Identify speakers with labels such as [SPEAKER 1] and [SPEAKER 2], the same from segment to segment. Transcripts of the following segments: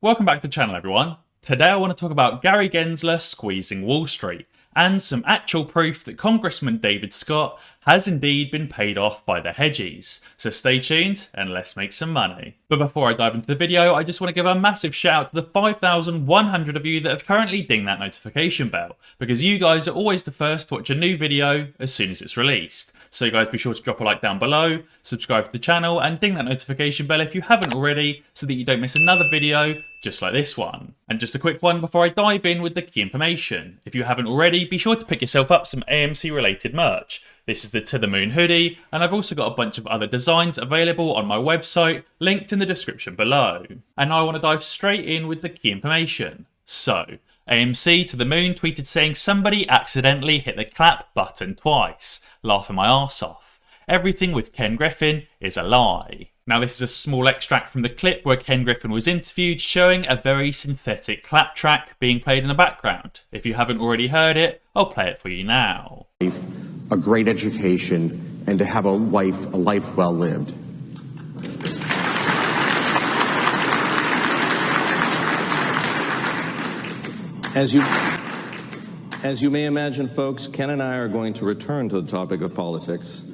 [SPEAKER 1] Welcome back to the channel, everyone. Today I want to talk about Gary Gensler squeezing Wall Street and some actual proof that Congressman David Scott has indeed been paid off by the hedgies. So stay tuned and let's make some money. But before I dive into the video, I just want to give a massive shout out to the 5,100 of you that have currently dinged that notification bell, because you guys are always the first to watch a new video as soon as it's released. So guys, be sure to drop a like down below, subscribe to the channel and ding that notification bell if you haven't already, so that you don't miss another video just like this one. And just a quick one before I dive in with the key information. If you haven't already, be sure to pick yourself up some AMC related merch. This is the To The Moon hoodie, and I've also got a bunch of other designs available on my website, linked in the description below. And now I want to dive straight in with the key information. So, AMC To The Moon tweeted saying somebody accidentally hit the clap button twice, laughing my arse off. Everything with Ken Griffin is a lie. Now this is a small extract from the clip where Ken Griffin was interviewed, showing a very synthetic clap track being played in the background. If you haven't already heard it, I'll play it for you now.
[SPEAKER 2] A great education, and to have a life well lived.
[SPEAKER 3] As you may imagine, folks, Ken and I are going to return to the topic of politics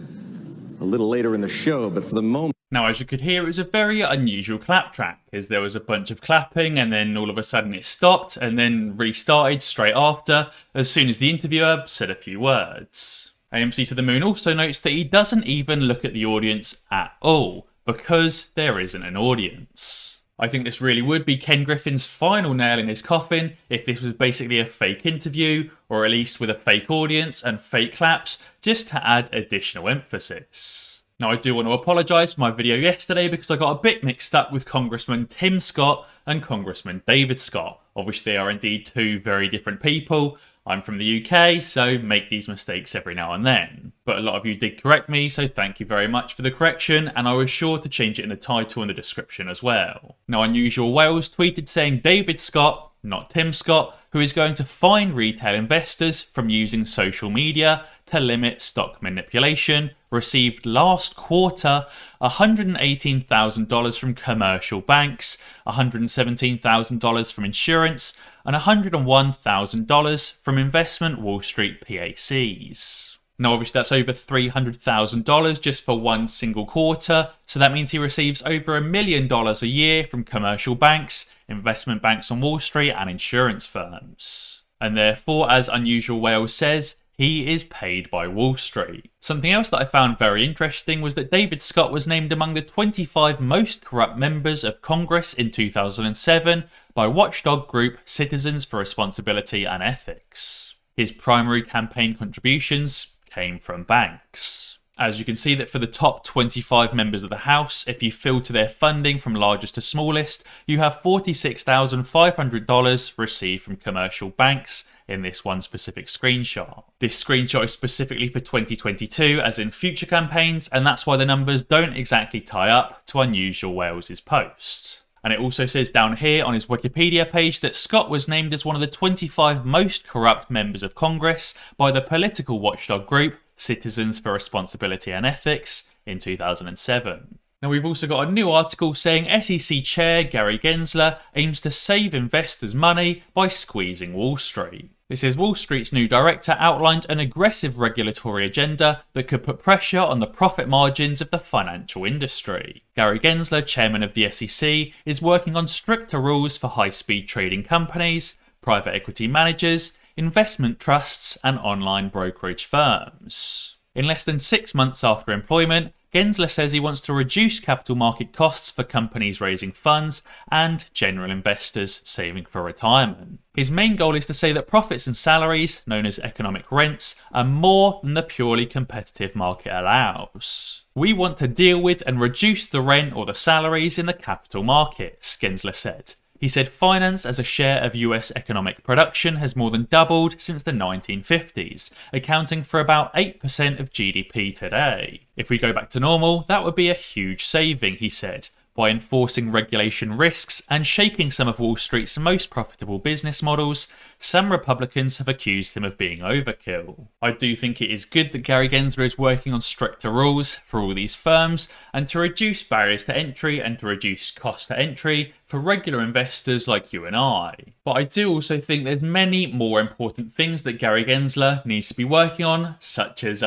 [SPEAKER 3] a little later in the show, but for the moment...
[SPEAKER 1] Now, as you could hear, it was a very unusual clap track, as there was a bunch of clapping and then all of a sudden it stopped and then restarted straight after, as soon as the interviewer said a few words. AMC To The Moon also notes that he doesn't even look at the audience at all, because there isn't an audience. I think this really would be Ken Griffin's final nail in his coffin if this was basically a fake interview, or at least with a fake audience and fake claps, just to add additional emphasis. Now I do want to apologise for my video yesterday because I got a bit mixed up with Congressman Tim Scott and Congressman David Scott, of which they are indeed two very different people. I'm from the UK, so make these mistakes every now and then. But a lot of you did correct me, so thank you very much for the correction, and I was sure to change it in the title and the description as well. Now Unusual Wales tweeted saying David Scott, not Tim Scott, who is going to fine retail investors from using social media to limit stock manipulation, received last quarter $118,000 from commercial banks, $117,000 from insurance, and $101,000 from investment Wall Street PACs. Now obviously that's over $300,000 just for one single quarter, so that means he receives over $1 million a year from commercial banks, investment banks on Wall Street and insurance firms. And therefore, as Unusual Wales says, he is paid by Wall Street. Something else that I found very interesting was that David Scott was named among the 25 most corrupt members of Congress in 2007 by watchdog group Citizens for Responsibility and Ethics. His primary campaign contributions came from banks. As you can see that for the top 25 members of the House, if you filter their funding from largest to smallest, you have $46,500 received from commercial banks in this one specific screenshot. This screenshot is specifically for 2022, as in future campaigns, and that's why the numbers don't exactly tie up to Unusual Wales' post. And it also says down here on his Wikipedia page that Scott was named as one of the 25 most corrupt members of Congress by the political watchdog group Citizens for Responsibility and Ethics in 2007. Now we've also got a new article saying SEC Chair Gary Gensler aims to save investors money by squeezing Wall Street. It says Wall Street's new director outlined an aggressive regulatory agenda that could put pressure on the profit margins of the financial industry. Gary Gensler, chairman of the SEC, is working on stricter rules for high-speed trading companies, private equity managers, investment trusts and online brokerage firms. In less than 6 months after employment, Gensler says he wants to reduce capital market costs for companies raising funds and general investors saving for retirement. His main goal is to say that profits and salaries, known as economic rents, are more than the purely competitive market allows. We want to deal with and reduce the rent or the salaries in the capital markets, Gensler said. He said finance as a share of US economic production has more than doubled since the 1950s, accounting for about 8% of GDP today. If we go back to normal, that would be a huge saving, he said. by enforcing regulation risks and shaking some of Wall Street's most profitable business models, some Republicans have accused him of being overkill. I do think it is good that Gary Gensler is working on stricter rules for all these firms and to reduce barriers to entry and to reduce cost to entry for regular investors like you and I. But I do also think there's many more important things that Gary Gensler needs to be working on, such as,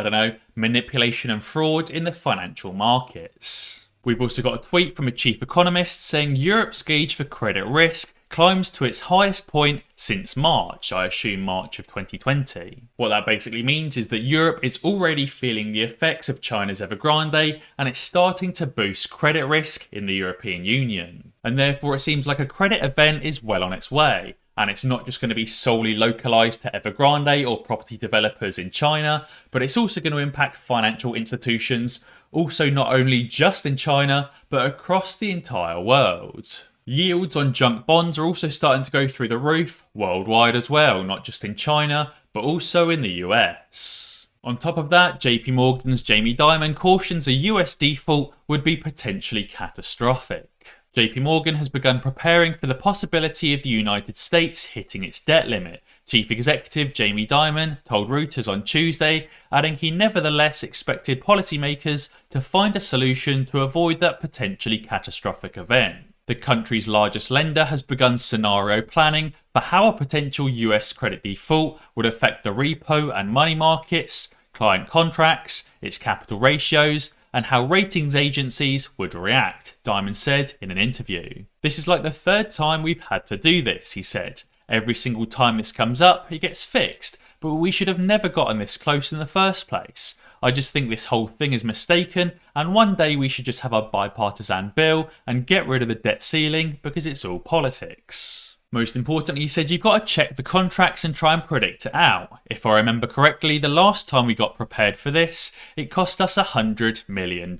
[SPEAKER 1] manipulation and fraud in the financial markets. We've also got a tweet from a chief economist saying Europe's gauge for credit risk climbs to its highest point since March, I assume March of 2020. What that basically means is that Europe is already feeling the effects of China's Evergrande and it's starting to boost credit risk in the European Union. And therefore it seems like a credit event is well on its way. And it's not just going to be solely localized to Evergrande or property developers in China, but it's also going to impact financial institutions, also not only just in China, but across the entire world. Yields on junk bonds are also starting to go through the roof, worldwide as well, not just in China, but also in the US. On top of that, JP Morgan's Jamie Dimon cautions a US default would be potentially catastrophic. JP Morgan has begun preparing for the possibility of the United States hitting its debt limit. Chief Executive Jamie Dimon told Reuters on Tuesday, adding he nevertheless expected policymakers to find a solution to avoid that potentially catastrophic event. The country's largest lender has begun scenario planning for how a potential US credit default would affect the repo and money markets, client contracts, its capital ratios, and how ratings agencies would react, Dimon said in an interview. This is like the third time we've had to do this, he said. Every single time this comes up, it gets fixed, but we should have never gotten this close in the first place. I just think this whole thing is mistaken, and one day we should just have a bipartisan bill and get rid of the debt ceiling because it's all politics. Most importantly, he said you've got to check the contracts and try and predict it out. If I remember correctly, the last time we got prepared for this, it cost us $100 million.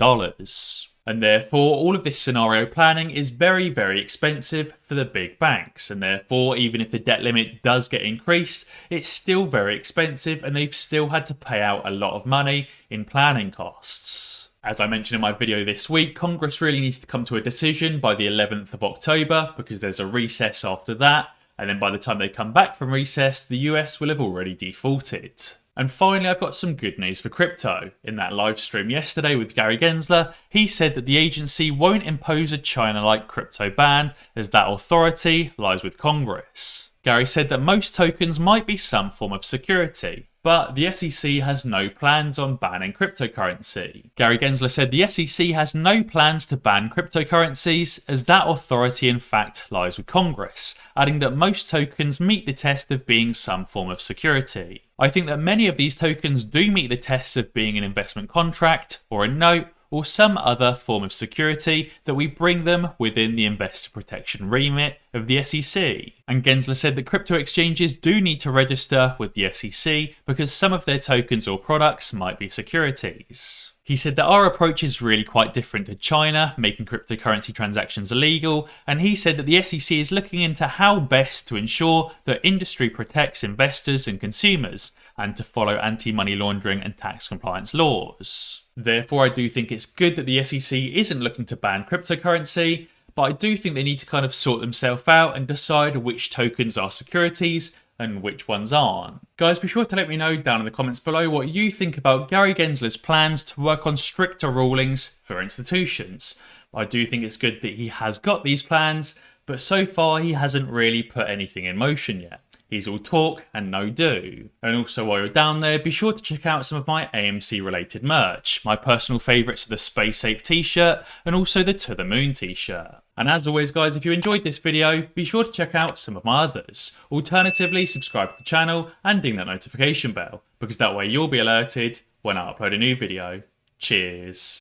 [SPEAKER 1] And therefore, all of this scenario planning is very, very expensive for the big banks. And therefore, even if the debt limit does get increased, it's still very expensive and they've still had to pay out a lot of money in planning costs. As I mentioned in my video this week, Congress really needs to come to a decision by the 11th of October because there's a recess after that. And then by the time they come back from recess, the US will have already defaulted. And finally, I've got some good news for crypto. In that live stream yesterday with Gary Gensler, he said that the agency won't impose a China-like crypto ban as that authority lies with Congress. Gary said that most tokens might be some form of security, but the SEC has no plans on banning cryptocurrency. Gary Gensler said the SEC has no plans to ban cryptocurrencies as that authority in fact lies with Congress, adding that most tokens meet the test of being some form of security. I think that many of these tokens do meet the tests of being an investment contract or a note or some other form of security that we bring them within the investor protection remit of the SEC. And Gensler said that crypto exchanges do need to register with the SEC because some of their tokens or products might be securities. He said that our approach is really quite different to China, making cryptocurrency transactions illegal, and he said that the SEC is looking into how best to ensure that industry protects investors and consumers, and to follow anti-money laundering and tax compliance laws. Therefore, I do think it's good that the SEC isn't looking to ban cryptocurrency, but I do think they need to kind of sort themselves out and decide which tokens are securities and which ones aren't. Guys, be sure to let me know down in the comments below what you think about Gary Gensler's plans to work on stricter rulings for institutions. I do think it's good that he has got these plans, but so far he hasn't really put anything in motion yet. He's all talk and no do. And also while you're down there, be sure to check out some of my AMC related merch. My personal favourites are the Space Ape t-shirt and also the To The Moon t-shirt. And as always guys, if you enjoyed this video, be sure to check out some of my others. Alternatively, subscribe to the channel and ding that notification bell, because that way you'll be alerted when I upload a new video. Cheers.